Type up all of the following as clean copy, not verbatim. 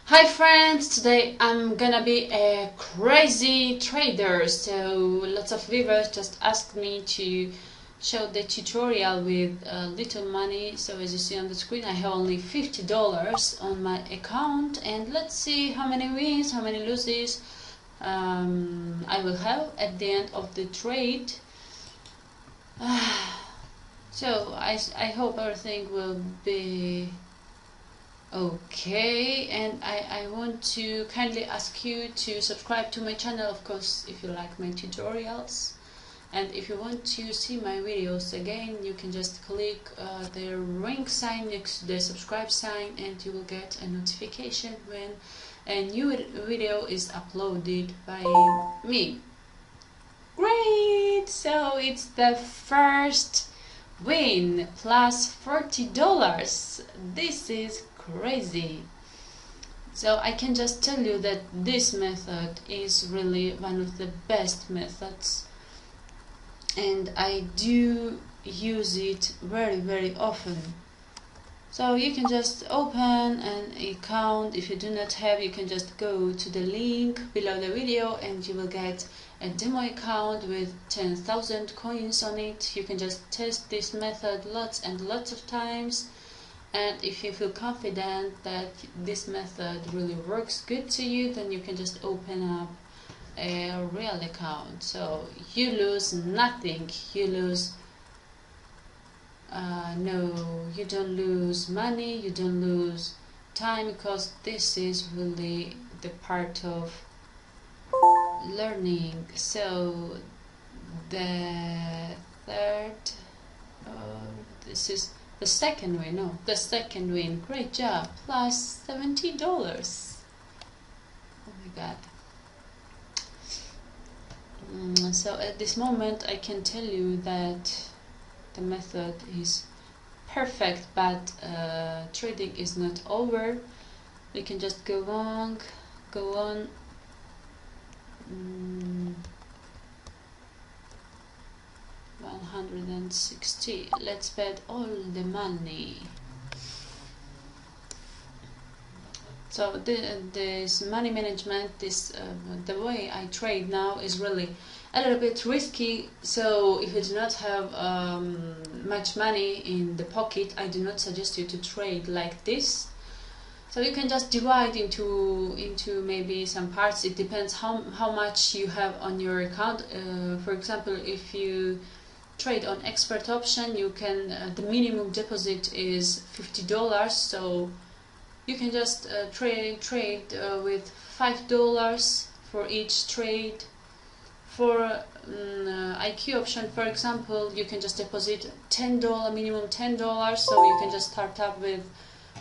Hi friends, today I'm gonna be a crazy trader. So lots of viewers just asked me to show the tutorial with little money. So as you see on the screen, I have only $50 on my account, and let's see how many wins, how many losses I will have at the end of the trade. So I hope everything will be okay, and I want to kindly ask you to subscribe to my channel, of course, if you like my tutorials. And if you want to see my videos again, you can just click the ring sign next to the subscribe sign, and you will get a notification when a new video is uploaded by me. Great! So it's the first win plus $40. This is crazy. So I can just tell you that this method is really one of the best methods, and I do use it very often. So you can just open an account. If you do not have, you can just go to the link below the video and you will get a demo account with 10,000 coins on it. You can just test this method lots and lots of times, and if you feel confident that this method really works good to you, then you can just open up a real account. So you lose nothing. You lose no, you don't lose money, you don't lose time, because this is really the part of learning. So the third, this is the second win. No, the second win. Great job. Plus $70. Oh my god. So at this moment I can tell you that the method is perfect, but trading is not over. We can just go on. 160. Let's bet all the money. So this money management, the way I trade now is really a little bit risky. So if you do not have much money in the pocket, I do not suggest you to trade like this. So you can just divide into maybe some parts. It depends how much you have on your account. For example, if you trade on expert option, you can the minimum deposit is $50. So you can just trade with $5 for each trade. For IQ option, for example, you can just deposit $10, minimum $10, so you can just start up with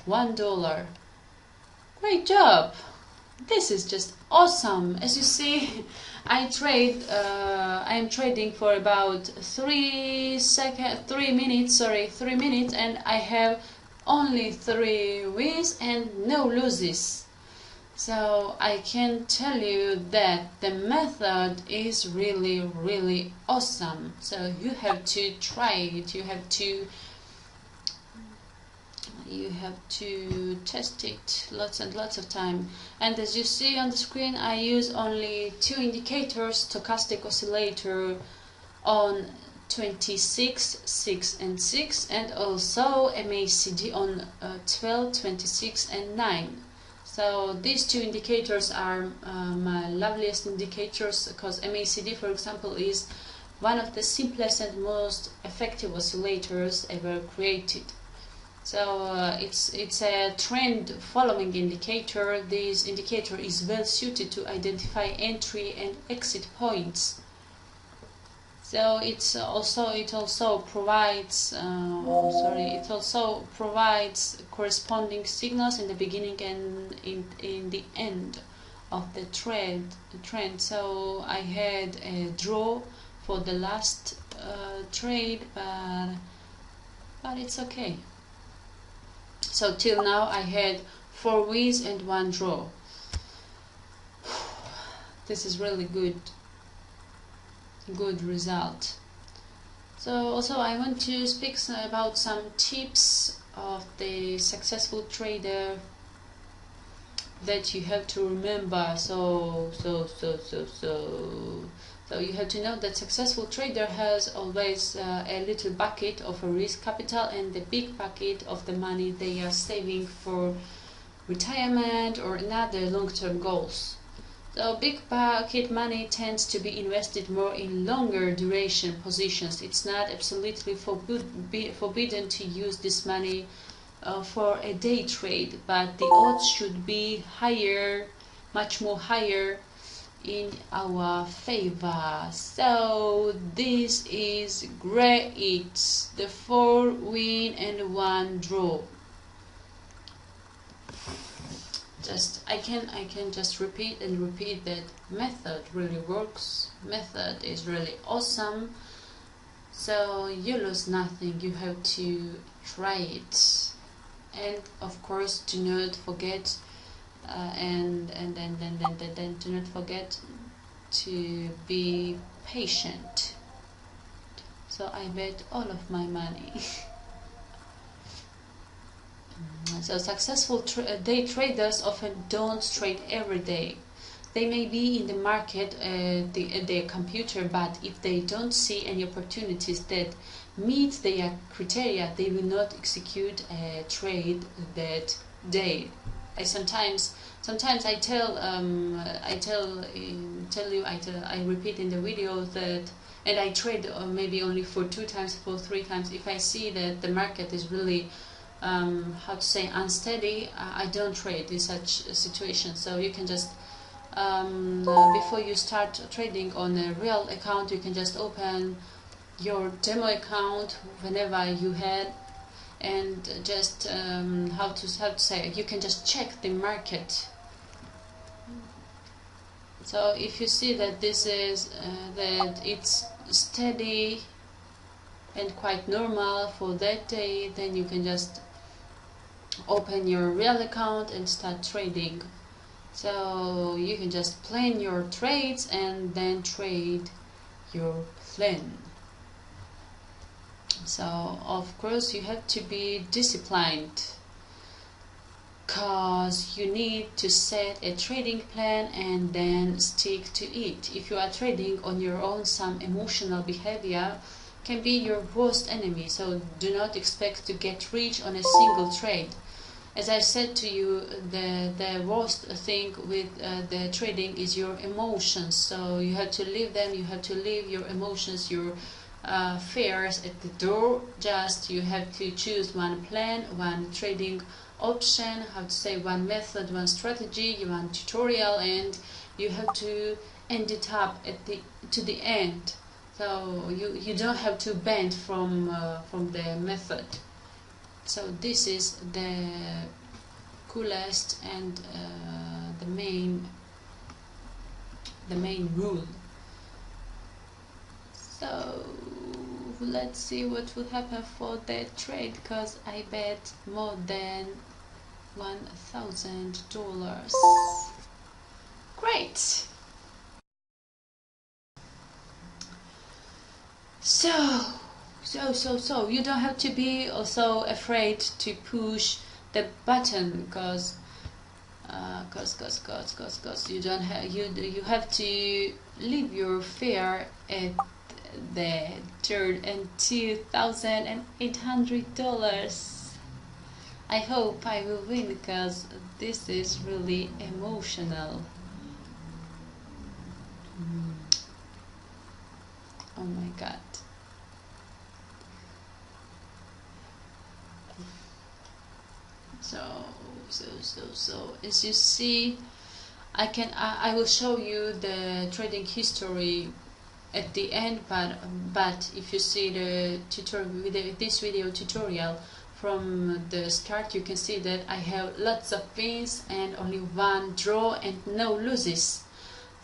$1. Great job! This is just awesome. As you see, I am trading for about 3 minutes, and I have only 3 wins and no losses. So I can tell you that the method is really awesome. So you have to try it. You have to test it lots and lots of time. And as you see on the screen, I use only 2 indicators: stochastic oscillator on 26, 6 and 6, and also MACD on 12, 26 and 9. So these 2 indicators are my loveliest indicators, because MACD, for example, is one of the simplest and most effective oscillators ever created. So it's a trend following indicator. This indicator is well suited to identify entry and exit points. So it also provides corresponding signals in the beginning and in the end of the trend. So I had a draw for the last trade, but it's okay. So till now I had 4 wins and 1 draw. This is really good result. So also I want to speak about some tips of the successful trader that you have to remember. So you have to know that successful trader has always a little bucket of a risk capital and the big bucket of the money they are saving for retirement or another long-term goals. So big bucket money tends to be invested more in longer duration positions. It's not absolutely forbidden to use this money for a day trade, but the odds should be higher, much more higher in our favor. So this is great. The 4 win and 1 draw. I can just repeat and repeat that method really works. Method is really awesome. So you lose nothing. You have to try it, and of course do not forget and then do not forget to be patient. So I bet all of my money. So successful day traders often don't trade every day. They may be in the market at their computer, but if they don't see any opportunities that meet their criteria, they will not execute a trade that day. Sometimes I repeat in the video that, and I trade maybe only for 2 times, for 3 times. If I see that the market is really unsteady, I don't trade in such a situation. So you can just before you start trading on a real account, you can just open your demo account whenever you had, and just you can just check the market. So if you see that this is that it's steady and quite normal for that day, then you can just open your real account and start trading. So you can just plan your trades and then trade your plan. So of course you have to be disciplined, because you need to set a trading plan and then stick to it. If you are trading on your own, some emotional behavior can be your worst enemy. So do not expect to get rich on a single trade. As I said to you, the worst thing with the trading is your emotions. So you have to leave them. You have to leave your emotions, your fears at the door. Just you have to choose one plan, one trading option, one method, one strategy, one tutorial, and you have to end it up to the end. So you don't have to bend from the method. So this is the coolest and the main rule. So let's see what will happen for that trade, because I bet more than $1,000. Great. So you don't have to be also afraid to push the button, because you don't have you have to leave your fear at the third and $2,800. I hope I will win, because this is really emotional. Oh my god. So as you see, I will show you the trading history at the end, but if you see the this video tutorial from the start, you can see that I have lots of wins and only 1 draw and no losses.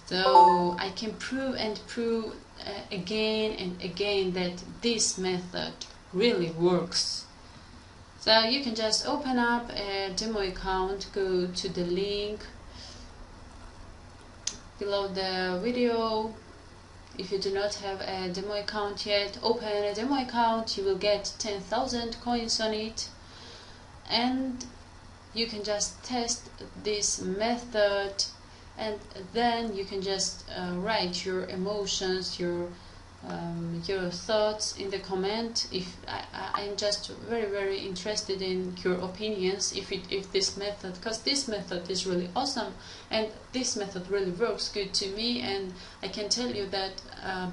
So I can prove again and again that this method really works. So you can just open up a demo account, go to the link below the video. If you do not have a demo account yet, open a demo account. You will get 10,000 coins on it, and you can just test this method, and then you can just write your emotions, your thoughts in the comment. If I'm just very interested in your opinions, if this method, because this method is really awesome and this method really works good to me, and I can tell you that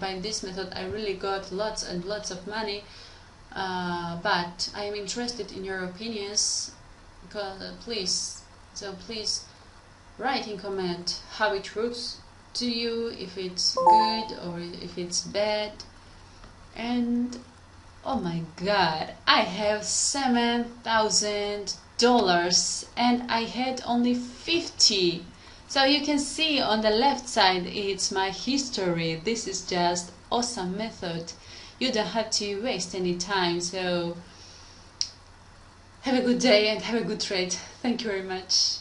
by this method I really got lots and lots of money, but I am interested in your opinions. Please write in comment how it works to you, if it's good or if it's bad. And oh my god, I have $7,000 and I had only 50. So you can see on the left side it's my history. This is just awesome method. You don't have to waste any time. So have a good day and have a good trade. Thank you very much.